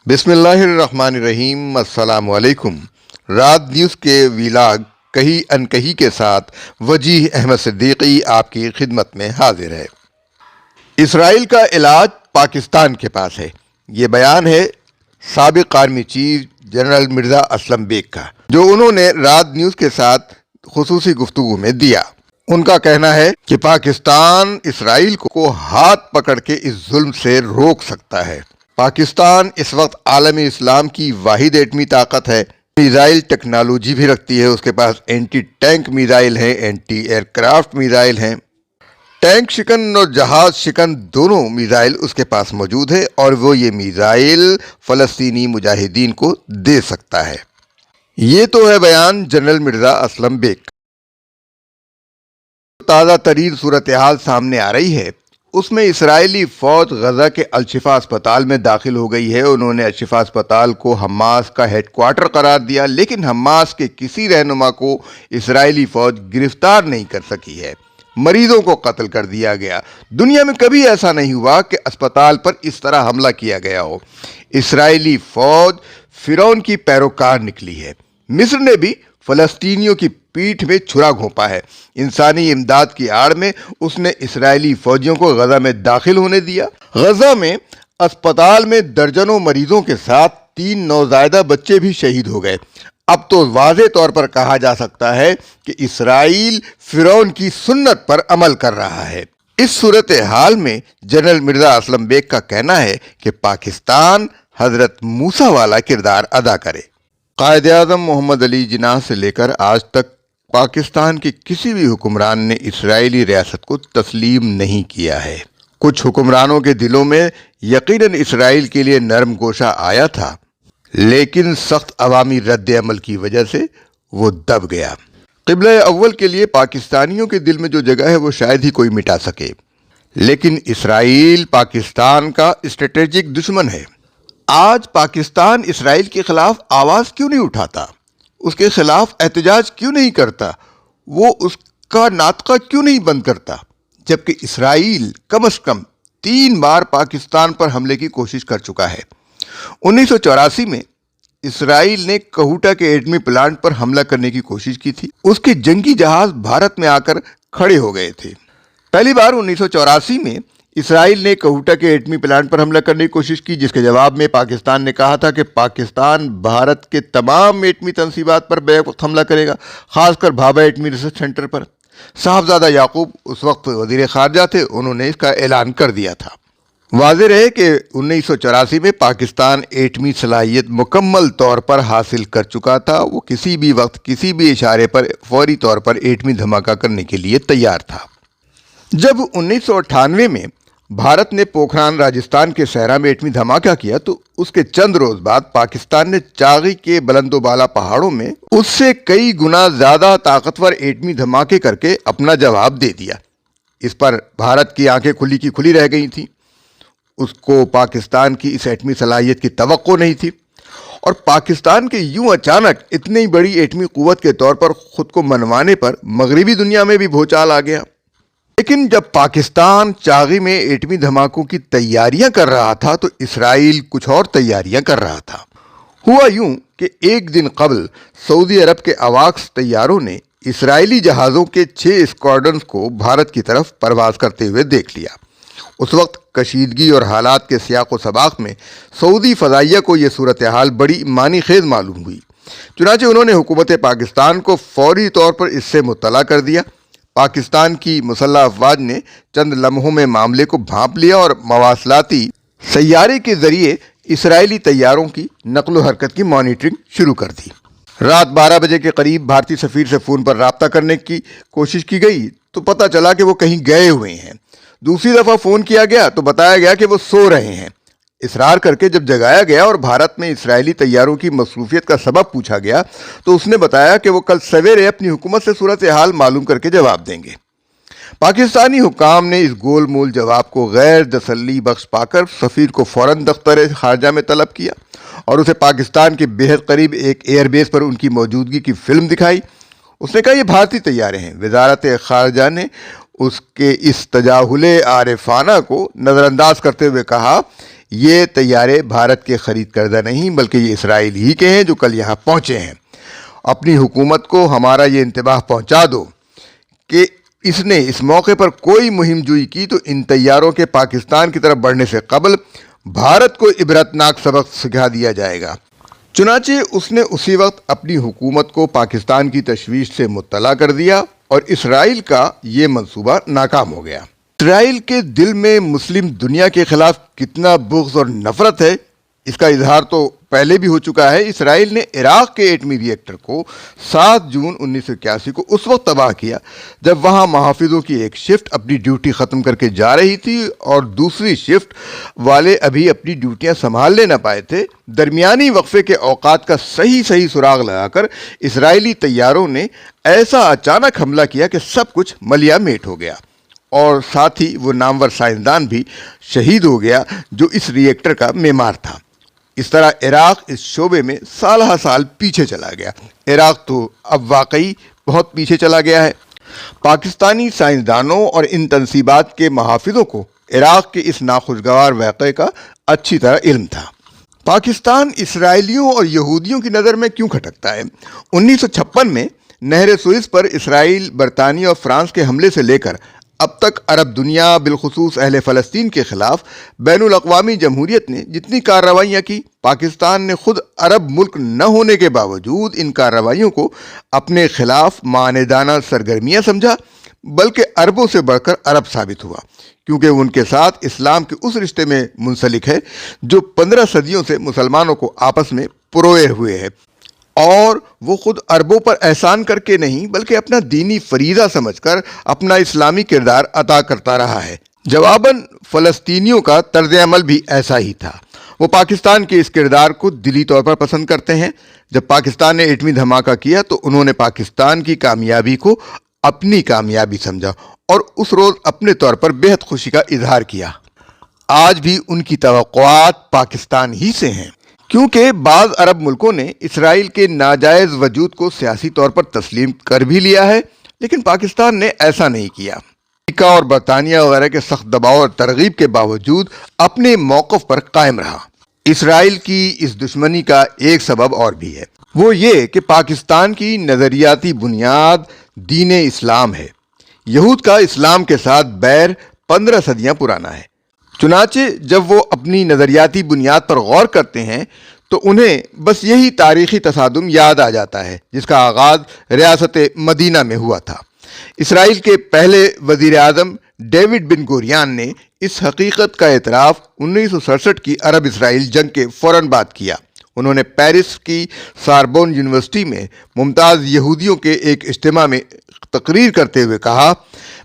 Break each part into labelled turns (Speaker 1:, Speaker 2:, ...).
Speaker 1: بسم اللہ الرحمن الرحیم۔ السلام علیکم۔ رات نیوز کے ویلاگ کہی انکہی کے ساتھ وجیح احمد صدیقی آپ کی خدمت میں حاضر ہے۔ اسرائیل کا علاج پاکستان کے پاس ہے، یہ بیان ہے سابق army chief general Mirza Aslam Beg کا، جو انہوں نے رات نیوز کے ساتھ خصوصی گفتگو میں دیا۔ ان کا کہنا ہے کہ پاکستان اسرائیل کو ہاتھ پکڑ کے اس ظلم سے روک سکتا ہے۔ پاکستان اس وقت عالم اسلام کی واحد ایٹمی طاقت ہے، میزائل ٹیکنالوجی بھی رکھتی ہے، اس کے پاس اینٹی ٹینک میزائل ہیں، اینٹی ایئر کرافٹ میزائل ہیں، ٹینک شکن اور جہاز شکن دونوں میزائل اس کے پاس موجود ہے، اور وہ یہ میزائل فلسطینی مجاہدین کو دے سکتا ہے۔ یہ تو ہے بیان جنرل مرزا اسلم بیگ۔ تازہ ترین صورتحال سامنے آ رہی ہے، اس میں اسرائیلی فوج غزہ کے الشفا اسپتال میں داخل ہو گئی ہے۔ انہوں نے الشفا اسپتال کو حماس کا ہیڈ کوارٹر قرار دیا، لیکن حماس کے کسی رہنما کو اسرائیلی فوج گرفتار نہیں کر سکی ہے۔ مریضوں کو قتل کر دیا گیا۔ دنیا میں کبھی ایسا نہیں ہوا کہ اسپتال پر اس طرح حملہ کیا گیا ہو۔ اسرائیلی فوج فرعون کی پیروکار نکلی ہے۔ مصر نے بھی فلسطینیوں کی پیٹھ میں چھرا گھونپا ہے۔ انسانی امداد کی آڑ میں اس نے اسرائیلی فوجیوں کو غزہ میں داخل ہونے دیا۔ غزہ میں اسپتال میں درجنوں مریضوں کے ساتھ 3 نوزائیدہ بچے بھی شہید ہو گئے۔ اب تو واضح طور پر کہا جا سکتا ہے کہ اسرائیل فرعون کی سنت پر عمل کر رہا ہے۔ اس صورتحال میں جنرل مرزا اسلم بیگ کا کہنا ہے کہ پاکستان حضرت موسیٰ والا کردار ادا کرے۔ قائد اعظم محمد علی جناح سے لے کر آج تک پاکستان کے کسی بھی حکمران نے اسرائیلی ریاست کو تسلیم نہیں کیا ہے۔ کچھ حکمرانوں کے دلوں میں یقیناً اسرائیل کے لیے نرم گوشہ آیا تھا، لیکن سخت عوامی رد عمل کی وجہ سے وہ دب گیا۔ قبلہ اول کے لیے پاکستانیوں کے دل میں جو جگہ ہے وہ شاید ہی کوئی مٹا سکے، لیکن اسرائیل پاکستان کا اسٹریٹجک دشمن ہے۔ آج پاکستان اسرائیل کے خلاف آواز کیوں نہیں اٹھاتا؟ اس کے خلاف احتجاج کیوں نہیں کرتا؟ وہ اس کا ناطقہ کیوں نہیں بند کرتا؟ جبکہ اسرائیل کم از کم 3 بار پاکستان پر حملے کی کوشش کر چکا ہے۔ 1984 میں اسرائیل نے کہوٹا کے ایٹمی پلانٹ پر حملہ کرنے کی کوشش کی تھی۔ اس کے جنگی جہاز بھارت میں آ کر کھڑے ہو گئے تھے۔ پہلی بار 1984 میں اسرائیل نے کہوٹا کے ایٹمی پلانٹ پر حملہ کرنے کی کوشش کی، جس کے جواب میں پاکستان نے کہا تھا کہ پاکستان بھارت کے تمام ایٹمی تنصیبات پر بیک وقت حملہ کرے گا، خاص کر بھابھا ایٹمی ریسرچ سینٹر پر۔ صاحبزادہ یعقوب اس وقت وزیر خارجہ تھے، انہوں نے اس کا اعلان کر دیا تھا۔ واضح رہے کہ 1984 میں پاکستان ایٹمی صلاحیت مکمل طور پر حاصل کر چکا تھا۔ وہ کسی بھی وقت کسی بھی اشارے پر فوری طور پر ایٹمی دھماکہ کرنے کے لیے تیار تھا۔ جب 1998 میں بھارت نے پوکھران راجستھان کے صحرا میں ایٹمی دھماکہ کیا تو اس کے چند روز بعد پاکستان نے چاغی کے بلند و بالا پہاڑوں میں اس سے کئی گنا زیادہ طاقتور ایٹمی دھماکے کر کے اپنا جواب دے دیا۔ اس پر بھارت کی آنکھیں کھلی کی کھلی رہ گئی تھیں۔ اس کو پاکستان کی اس ایٹمی صلاحیت کی توقع نہیں تھی، اور پاکستان کے یوں اچانک اتنی بڑی ایٹمی قوت کے طور پر خود کو منوانے پر مغربی دنیا میں بھی بھوچال آ گیا۔ لیکن جب پاکستان چاغی میں ایٹمی دھماکوں کی تیاریاں کر رہا تھا تو اسرائیل کچھ اور تیاریاں کر رہا تھا۔ ہوا یوں کہ ایک دن قبل سعودی عرب کے اواکس طیاروں نے اسرائیلی جہازوں کے 6 اسکواڈرنز کو بھارت کی طرف پرواز کرتے ہوئے دیکھ لیا۔ اس وقت کشیدگی اور حالات کے سیاق و سباق میں سعودی فضائیہ کو یہ صورتحال بڑی معنی خیز معلوم ہوئی۔ چنانچہ انہوں نے حکومت پاکستان کو فوری طور پر اس سے مطلع کر دیا۔ پاکستان کی مسلح افواج نے چند لمحوں میں معاملے کو بھانپ لیا اور مواصلاتی سیارے کے ذریعے اسرائیلی طیاروں کی نقل و حرکت کی مانیٹرنگ شروع کر دی۔ رات 12 بجے کے قریب بھارتی سفیر سے فون پر رابطہ کرنے کی کوشش کی گئی تو پتہ چلا کہ وہ کہیں گئے ہوئے ہیں۔ دوسری دفعہ فون کیا گیا تو بتایا گیا کہ وہ سو رہے ہیں۔ اصرار کر کے جب جگایا گیا اور بھارت میں اسرائیلی طیاروں کی مصروفیت کا سبب پوچھا گیا تو اس نے بتایا کہ وہ کل سویرے اپنی حکومت سے صورتحال معلوم کر کے جواب دیں گے۔ پاکستانی حکام نے اس گول مول جواب کو غیر تسلی بخش پا کر سفیر کو فوراً دفتر خارجہ میں طلب کیا اور اسے پاکستان کے بہت قریب ایک ایئر بیس پر ان کی موجودگی کی فلم دکھائی۔ اس نے کہا یہ بھارتی طیارے ہیں۔ وزارت خارجہ نے اس کے اس تجاہل عارفانہ کو نظر انداز کرتے ہوئے کہا یہ طیارے بھارت کے خرید کردہ نہیں بلکہ یہ اسرائیل ہی کے ہیں جو کل یہاں پہنچے ہیں۔ اپنی حکومت کو ہمارا یہ انتباہ پہنچا دو کہ اس نے اس موقع پر کوئی مہم جوئی کی تو ان طیاروں کے پاکستان کی طرف بڑھنے سے قبل بھارت کو عبرتناک سبق سکھا دیا جائے گا۔ چنانچہ اس نے اسی وقت اپنی حکومت کو پاکستان کی تشویش سے مطلع کر دیا اور اسرائیل کا یہ منصوبہ ناکام ہو گیا۔ اسرائیل کے دل میں مسلم دنیا کے خلاف کتنا بغض اور نفرت ہے، اس کا اظہار تو پہلے بھی ہو چکا ہے۔ اسرائیل نے عراق کے ایٹمی ری ایکٹر کو 7 جون 1981 کو اس وقت تباہ کیا جب وہاں محافظوں کی ایک شفٹ اپنی ڈیوٹی ختم کر کے جا رہی تھی اور دوسری شفٹ والے ابھی اپنی ڈیوٹیاں سنبھال نہ پائے تھے۔ درمیانی وقفے کے اوقات کا صحیح سراغ لگا کر اسرائیلی طیاروں نے ایسا اچانک حملہ کیا کہ سب کچھ ملیا میٹ ہو گیا، اور ساتھ ہی وہ نامور سائنسدان بھی شہید ہو گیا جو اس ری ایکٹر کا معمار تھا۔ اس طرح عراق اس شعبے میں سالہ سال پیچھے چلا گیا۔ عراق تو اب واقعی بہت پیچھے چلا گیا ہے۔ پاکستانی سائنسدانوں اور ان تنصیبات کے محافظوں کو عراق کے اس ناخوشگوار واقعے کا اچھی طرح علم تھا۔ پاکستان اسرائیلیوں اور یہودیوں کی نظر میں کیوں کھٹکتا ہے؟ 1956 میں نہر سوئس پر اسرائیل، برطانیہ اور فرانس کے حملے سے لے کر اب تک عرب دنیا بالخصوص اہل فلسطین کے خلاف بین الاقوامی جمہوریت نے جتنی کارروائیاں کی، پاکستان نے خود عرب ملک نہ ہونے کے باوجود ان کارروائیوں کو اپنے خلاف معاندانہ سرگرمیاں سمجھا، بلکہ عربوں سے بڑھ کر عرب ثابت ہوا، کیونکہ ان کے ساتھ اسلام کے اس رشتے میں منسلک ہے جو 15 صدیوں سے مسلمانوں کو آپس میں پروئے ہوئے ہے، اور وہ خود عربوں پر احسان کر کے نہیں بلکہ اپنا دینی فریضہ سمجھ کر اپنا اسلامی کردار عطا کرتا رہا ہے۔ جواباً فلسطینیوں کا طرز عمل بھی ایسا ہی تھا۔ وہ پاکستان کے اس کردار کو دلی طور پر پسند کرتے ہیں۔ جب پاکستان نے ایٹمی دھماکہ کیا تو انہوں نے پاکستان کی کامیابی کو اپنی کامیابی سمجھا اور اس روز اپنے طور پر بے حد خوشی کا اظہار کیا۔ آج بھی ان کی توقعات پاکستان ہی سے ہیں، کیونکہ بعض عرب ملکوں نے اسرائیل کے ناجائز وجود کو سیاسی طور پر تسلیم کر بھی لیا ہے، لیکن پاکستان نے ایسا نہیں کیا۔ امریکہ اور برطانیہ وغیرہ کے سخت دباؤ اور ترغیب کے باوجود اپنے موقف پر قائم رہا۔ اسرائیل کی اس دشمنی کا ایک سبب اور بھی ہے، وہ یہ کہ پاکستان کی نظریاتی بنیاد دین اسلام ہے۔ یہود کا اسلام کے ساتھ بیر 15 صدیاں پرانا ہے۔ چنانچہ جب وہ اپنی نظریاتی بنیاد پر غور کرتے ہیں تو انہیں بس یہی تاریخی تصادم یاد آ جاتا ہے جس کا آغاز ریاست مدینہ میں ہوا تھا۔ اسرائیل کے پہلے وزیر اعظم ڈیوڈ بن گوریان نے اس حقیقت کا اعتراف 1967 کی عرب اسرائیل جنگ کے فوراً بعد کیا۔ انہوں نے پیرس کی ساربون یونیورسٹی میں ممتاز یہودیوں کے ایک اجتماع میں تقریر کرتے ہوئے کہا،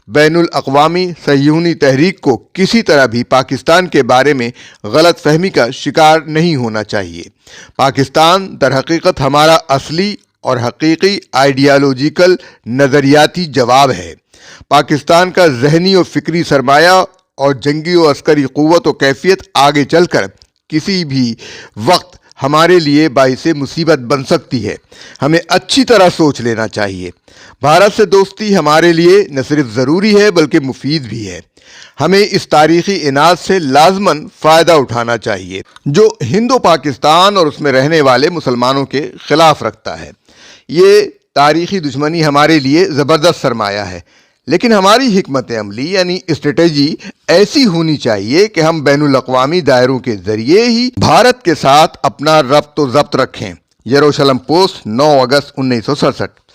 Speaker 1: بین الاقوامی صہیونی تحریک کو کسی طرح بھی پاکستان کے بارے میں غلط فہمی کا شکار نہیں ہونا چاہیے۔ پاکستان در حقیقت ہمارا اصلی اور حقیقی آئیڈیالوجیکل نظریاتی جواب ہے۔ پاکستان کا ذہنی و فکری سرمایہ اور جنگی و عسکری قوت و کیفیت آگے چل کر کسی بھی وقت ہمارے لیے باعث مصیبت بن سکتی ہے۔ ہمیں اچھی طرح سوچ لینا چاہیے۔ بھارت سے دوستی ہمارے لیے نہ صرف ضروری ہے بلکہ مفید بھی ہے۔ ہمیں اس تاریخی عناد سے لازماً فائدہ اٹھانا چاہیے جو ہندو پاکستان اور اس میں رہنے والے مسلمانوں کے خلاف رکھتا ہے۔ یہ تاریخی دشمنی ہمارے لیے زبردست سرمایہ ہے، لیکن ہماری حکمت عملی یعنی اسٹریٹجی ایسی ہونی چاہیے کہ ہم بین الاقوامی دائروں کے ذریعے ہی بھارت کے ساتھ اپنا ربط و ضبط رکھیں۔ یروشلم پوسٹ 9 اگست 1967۔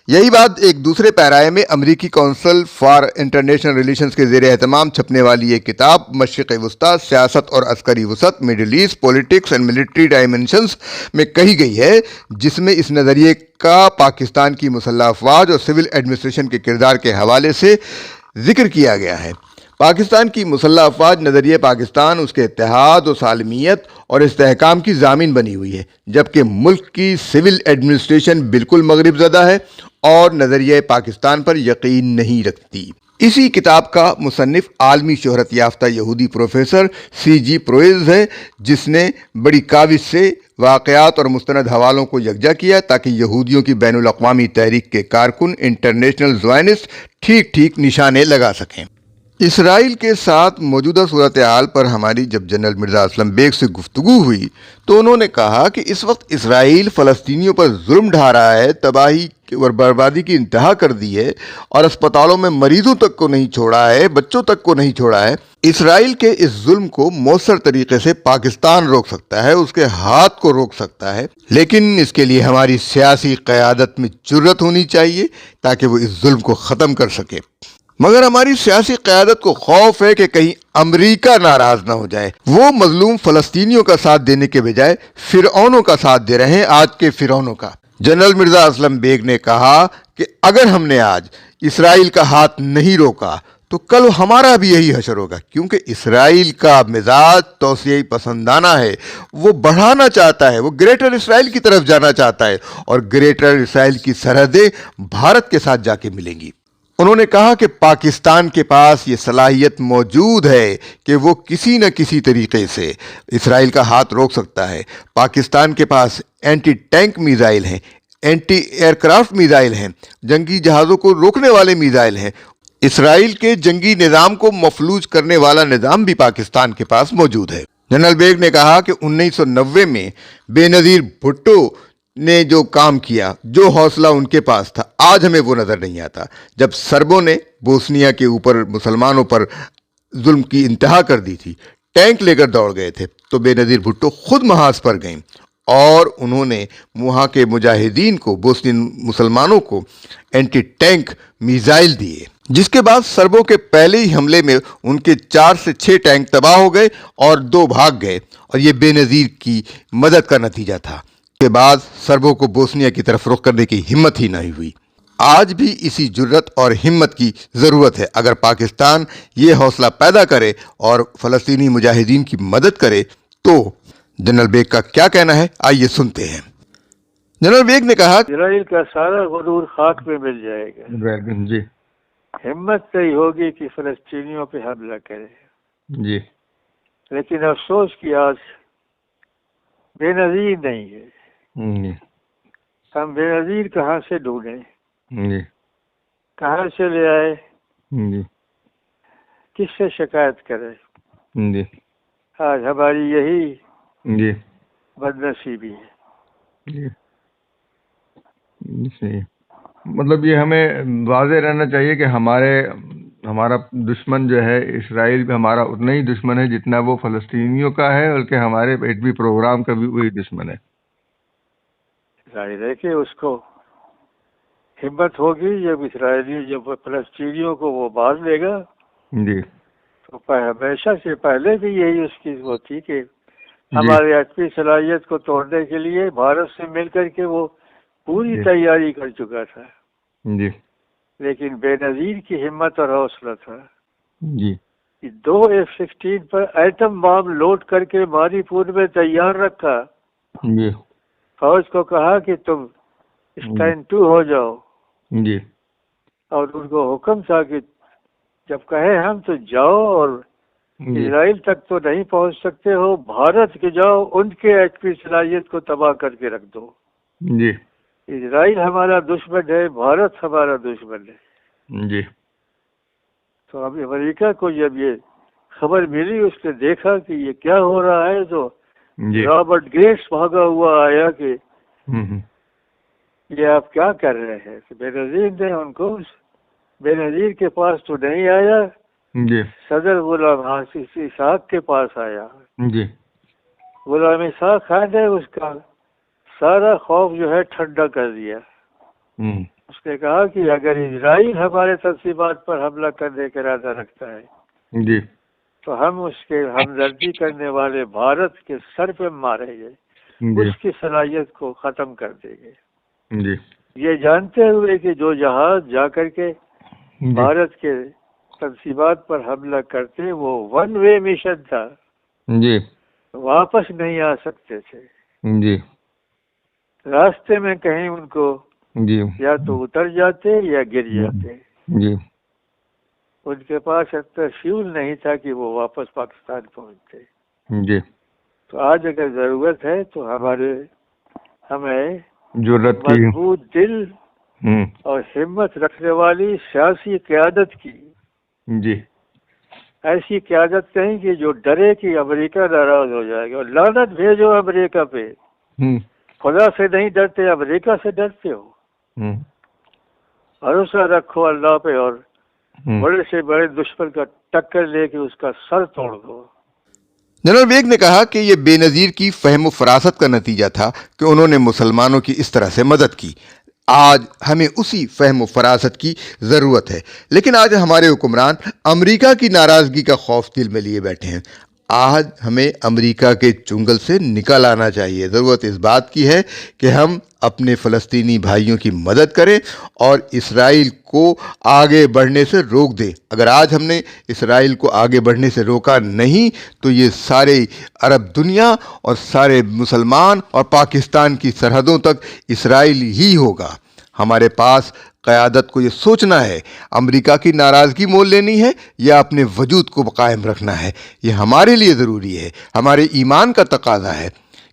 Speaker 1: یہی بات ایک دوسرے پیرائے میں امریکی کونسل فار انٹرنیشنل ریلیشنز کے زیر اہتمام چھپنے والی ایک کتاب مشرق وسطیٰ، سیاست اور عسکری وسعت، Middle East politics and military dimensions میں کہی گئی ہے، جس میں اس نظریے کا پاکستان کی مسلح افواج اور سول ایڈمنسٹریشن کے کردار کے حوالے سے ذکر کیا گیا ہے۔ پاکستان کی مسلح افواج نظریہ پاکستان اس کے اتحاد و سالمیت اور استحکام کی ضامن بنی ہوئی ہے، جبکہ ملک کی سول ایڈمنسٹریشن بالکل مغرب زدہ ہے اور نظریہ پاکستان پر یقین نہیں رکھتی۔ اسی کتاب کا مصنف عالمی شہرت یافتہ یہودی پروفیسر C.G. پروئز ہے، جس نے بڑی کاوش سے واقعات اور مستند حوالوں کو یکجا کیا تاکہ یہودیوں کی بین الاقوامی تحریک کے کارکن انٹرنیشنل زائنسٹ ٹھیک نشانے لگا سکیں۔ اسرائیل کے ساتھ موجودہ صورتحال پر ہماری جب جنرل مرزا اسلم بیگ سے گفتگو ہوئی تو انہوں نے کہا کہ اس وقت اسرائیل فلسطینیوں پر ظلم ڈھا رہا ہے، تباہی اور بربادی کی انتہا کر دی ہے اور اسپتالوں میں مریضوں تک کو نہیں چھوڑا ہے، بچوں تک کو نہیں چھوڑا ہے۔ اسرائیل کے اس ظلم کو مؤثر طریقے سے پاکستان روک سکتا ہے، اس کے ہاتھ کو روک سکتا ہے، لیکن اس کے لیے ہماری سیاسی قیادت میں جرأت ہونی چاہیے تاکہ وہ اس ظلم کو ختم کر سکے۔ مگر ہماری سیاسی قیادت کو خوف ہے کہ کہیں امریکہ ناراض نہ ہو جائے۔ وہ مظلوم فلسطینیوں کا ساتھ دینے کے بجائے فرعونوں کا ساتھ دے رہے ہیں، آج کے فرعونوں کا۔ جنرل مرزا اسلم بیگ نے کہا کہ اگر ہم نے آج اسرائیل کا ہاتھ نہیں روکا تو کل ہمارا بھی یہی حشر ہوگا، کیونکہ اسرائیل کا مزاج توسیعی پسندانہ ہے، وہ بڑھانا چاہتا ہے، وہ گریٹر اسرائیل کی طرف جانا چاہتا ہے اور گریٹر اسرائیل کی سرحدیں بھارت کے ساتھ جا کے ملیں گی۔ انہوں نے کہا کہ پاکستان کے پاس یہ صلاحیت موجود ہے کہ وہ کسی نہ کسی طریقے سے اسرائیل کا ہاتھ روک سکتا ہے۔ پاکستان کے پاس اینٹی ٹینک میزائل ہیں، اینٹی ایئر کرافٹ میزائل ہیں، جنگی جہازوں کو روکنے والے میزائل ہیں۔ اسرائیل کے جنگی نظام کو مفلوج کرنے والا نظام بھی پاکستان کے پاس موجود ہے۔ جنرل بیگ نے کہا کہ 1990 میں بے نظیر بھٹو نے جو کام کیا، جو حوصلہ ان کے پاس تھا، آج ہمیں وہ نظر نہیں آتا۔ جب سربوں نے بوسنیا کے اوپر مسلمانوں پر ظلم کی انتہا کر دی تھی، ٹینک لے کر دوڑ گئے تھے، تو بے نظیر بھٹو خود محاذ پر گئیں اور انہوں نے وہاں کے مجاہدین کو، بوسنین مسلمانوں کو اینٹی ٹینک میزائل دیے، جس کے بعد سربوں کے پہلے ہی حملے میں ان کے 4 سے 6 ٹینک تباہ ہو گئے اور 2 بھاگ گئے، اور یہ بے نظیر کی مدد کا نتیجہ تھا۔ کے بعد سربوں کو بوسنیا کی طرف رخ کرنے کی ہمت ہی نہیں ہوئی۔ آج بھی اسی جرأت اور ہمت کی ضرورت ہے۔ اگر پاکستان یہ حوصلہ پیدا کرے اور فلسطینی مجاہدین کی مدد کرے تو جنرل بیگ کا کیا کہنا ہے، آئیے سنتے ہیں۔ جنرل بیگ نے کہا
Speaker 2: اسرائیل کا سارا غرور خاک میں مل جائے گا،
Speaker 1: جی
Speaker 2: ہمت صحیح ہوگی کہ فلسطینیوں پہ حملہ کرے،
Speaker 1: جی
Speaker 2: لیکن افسوس کی آج بے نظیر نہیں ہے۔
Speaker 1: جی
Speaker 2: ہم بے نظیر کہاں سے ڈھونڈیں،
Speaker 1: جی
Speaker 2: کہاں سے لے آئے،
Speaker 1: جی
Speaker 2: کس سے شکایت کرے؟
Speaker 1: جی
Speaker 2: آج ہماری یہی
Speaker 1: جی
Speaker 2: بد نصیبی ہے۔
Speaker 1: جی صحیح۔ مطلب یہ ہمیں واضح رہنا چاہیے کہ ہمارا دشمن جو ہے اسرائیل بھی ہمارا اتنا ہی دشمن ہے جتنا وہ فلسطینیوں کا ہے، بلکہ ہمارے ایٹمی پروگرام کا بھی وہی دشمن ہے۔
Speaker 2: ظاہر ہے کہ اس کو ہمت ہوگی جب فلسطینیوں کو وہ باز لے گا،
Speaker 1: جی
Speaker 2: تو ہمیشہ سے پہلے بھی یہی اس کی وہ تھی کہ ہمارے ایٹمی صلاحیت کو توڑنے کے لیے بھارت سے مل کر کے وہ پوری تیاری کر چکا تھا،
Speaker 1: جی
Speaker 2: لیکن بے نظیر کی ہمت اور حوصلہ تھا
Speaker 1: جی
Speaker 2: 2 F-16 پر ایٹم بام لوڈ کر کے ماری پور میں تیار رکھا،
Speaker 1: جی
Speaker 2: فوج کو کہا کہ تم اسٹینڈ ٹو ہو جاؤ،
Speaker 1: جی
Speaker 2: اور ان کو حکم تھا کہ جب کہے ہم تو جاؤ، اور اسرائیل تک تو نہیں پہنچ سکتے ہو، بھارت کے جاؤ، ان کے ایٹمی صلاحیت کو تباہ کر کے رکھ دو۔
Speaker 1: جی
Speaker 2: اسرائیل ہمارا دشمن ہے، بھارت ہمارا دشمن ہے۔
Speaker 1: جی
Speaker 2: تو اب امریکہ کو جب یہ خبر ملی، اس نے دیکھا کہ یہ کیا ہو رہا ہے، تو رابرٹ گیٹس بھاگا ہوا آیا کہ یہ آپ کیا کر رہے ہیں؟ تو بے نظیر نے ان کو، بے نظیر کے پاس تو نہیں آیا،
Speaker 1: جی
Speaker 2: صدر غلام اسحاق کے پاس آیا۔
Speaker 1: جی
Speaker 2: غلام اسحاق خان نے اس کا سارا خوف جو ہے ٹھنڈا کر دیا۔ اس نے کہا کہ اگر اسرائیل ہمارے تنصیبات پر حملہ کرنے کا ارادہ رکھتا ہے
Speaker 1: جی
Speaker 2: تو ہم اس کے ہمدردی کرنے والے بھارت کے سر پہ ماریں گے، اس کی صلاحیت کو ختم کر دیں گے۔
Speaker 1: جی
Speaker 2: یہ جانتے ہوئے کہ جو جہاز جا کر کے بھارت کے تنصیبات پر حملہ کرتے وہ 1 وے مشن تھا،
Speaker 1: جی
Speaker 2: واپس نہیں آ سکتے تھے،
Speaker 1: جی
Speaker 2: راستے میں کہیں ان کو
Speaker 1: جی
Speaker 2: یا تو اتر جاتے یا گر جاتے۔
Speaker 1: جی
Speaker 2: ان کے پاس اتنا فیول نہیں تھا کہ وہ واپس پاکستان پہنچتے۔
Speaker 1: جی
Speaker 2: تو آج اگر ضرورت ہے تو ہمیں
Speaker 1: جرأت کی،
Speaker 2: مضبوط دل اور ہمت رکھنے والی سیاسی قیادت کی۔
Speaker 1: جی
Speaker 2: ایسی قیادت کہیں کہ جو ڈرے کہ امریکہ ناراض ہو جائے گا. لعنت بھیجو امریکہ پہ. خدا سے نہیں ڈرتے, امریکہ سے ڈرتے ہو. بھروسہ رکھو اللہ پہ اور بڑے سے بڑے دشمن کا ٹکر لے کے اس کا سر توڑ دو.
Speaker 1: جنرل بیگ نے کہا کہ یہ بے نظیر کی فہم و فراست کا نتیجہ تھا کہ انہوں نے مسلمانوں کی اس طرح سے مدد کی. آج ہمیں اسی فہم و فراست کی ضرورت ہے. لیکن آج ہمارے حکمران امریکہ کی ناراضگی کا خوف دل میں لیے بیٹھے ہیں. آج ہمیں امریکہ کے چنگل سے نکل آنا چاہیے. ضرورت اس بات کی ہے کہ ہم اپنے فلسطینی بھائیوں کی مدد کریں اور اسرائیل کو آگے بڑھنے سے روک دیں. اگر آج ہم نے اسرائیل کو آگے بڑھنے سے روکا نہیں تو یہ سارے عرب دنیا اور سارے مسلمان اور پاکستان کی سرحدوں تک اسرائیل ہی ہوگا. ہمارے پاس قیادت کو یہ سوچنا ہے امریکہ کی ناراضگی مول لینی ہے یا اپنے وجود کو قائم رکھنا ہے. یہ ہمارے لیے ضروری ہے. ہمارے ایمان کا تقاضا ہے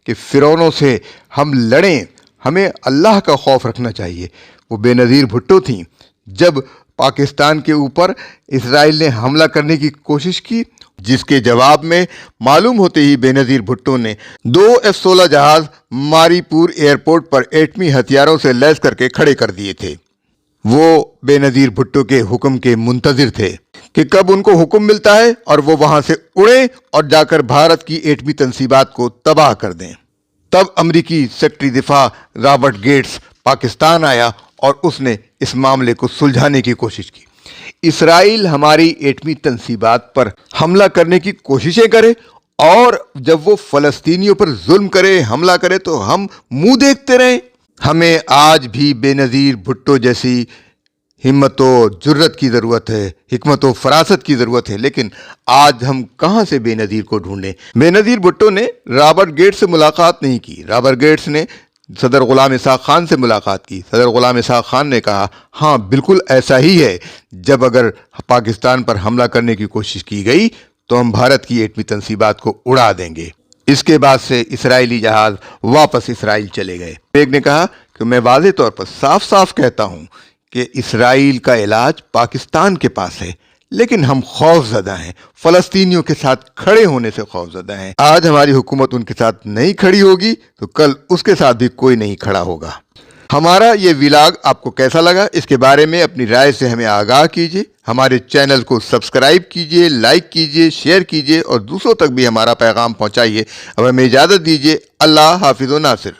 Speaker 1: کہ فرعونوں سے ہم لڑیں. ہمیں اللہ کا خوف رکھنا چاہیے. وہ بے نظیر بھٹو تھیں. جب پاکستان کے اوپر اسرائیل نے حملہ کرنے کی کوشش کی, جس کے جواب میں معلوم ہوتے ہی بے نظیر بھٹو نے 2 F-16 جہاز ماری پور ایئرپورٹ پر ایٹمی ہتھیاروں سے لیس کر کے کھڑے کر دیے تھے. وہ بے نظیر بھٹو کے حکم کے منتظر تھے کہ کب ان کو حکم ملتا ہے اور وہ وہاں سے اڑیں اور جا کر بھارت کی ایٹمی تنصیبات کو تباہ کر دیں. تب امریکی سیکرٹری دفاع رابرٹ گیٹس پاکستان آیا اور اس نے اس معاملے کو سلجھانے کی کوشش کی. اسرائیل ہماری ایٹمی تنصیبات پر حملہ کرنے کی کوششیں کرے اور جب وہ فلسطینیوں پر ظلم کرے, حملہ کرے تو ہم منہ دیکھتے رہیں. ہمیں آج بھی بے نظیر بھٹو جیسی ہمت و جرت کی ضرورت ہے, حکمت و فراست کی ضرورت ہے. لیکن آج ہم کہاں سے بے نظیر کو ڈھونڈیں؟ بے نظیر بھٹو نے رابرٹ گیٹس سے ملاقات نہیں کی. رابرٹ گیٹس نے صدر غلام اسحاق خان سے ملاقات کی. صدر غلام اسحاق خان نے کہا ہاں بالکل ایسا ہی ہے. جب اگر پاکستان پر حملہ کرنے کی کوشش کی گئی تو ہم بھارت کی ایٹمی تنصیبات کو اڑا دیں گے. اس کے بعد سے اسرائیلی جہاز واپس اسرائیل چلے گئے. بیگ نے کہا کہ میں واضح طور پر صاف صاف کہتا ہوں کہ اسرائیل کا علاج پاکستان کے پاس ہے, لیکن ہم خوف زدہ ہیں, فلسطینیوں کے ساتھ کھڑے ہونے سے خوف زدہ ہیں. آج ہماری حکومت ان کے ساتھ نہیں کھڑی ہوگی تو کل اس کے ساتھ بھی کوئی نہیں کھڑا ہوگا. ہمارا یہ ولاگ آپ کو کیسا لگا اس کے بارے میں اپنی رائے سے ہمیں آگاہ کیجیے. ہمارے چینل کو سبسکرائب کیجیے, لائک کیجیے, شیئر کیجیے اور دوسروں تک بھی ہمارا پیغام پہنچائیے. اب ہمیں اجازت دیجیے. اللہ حافظ و ناصر.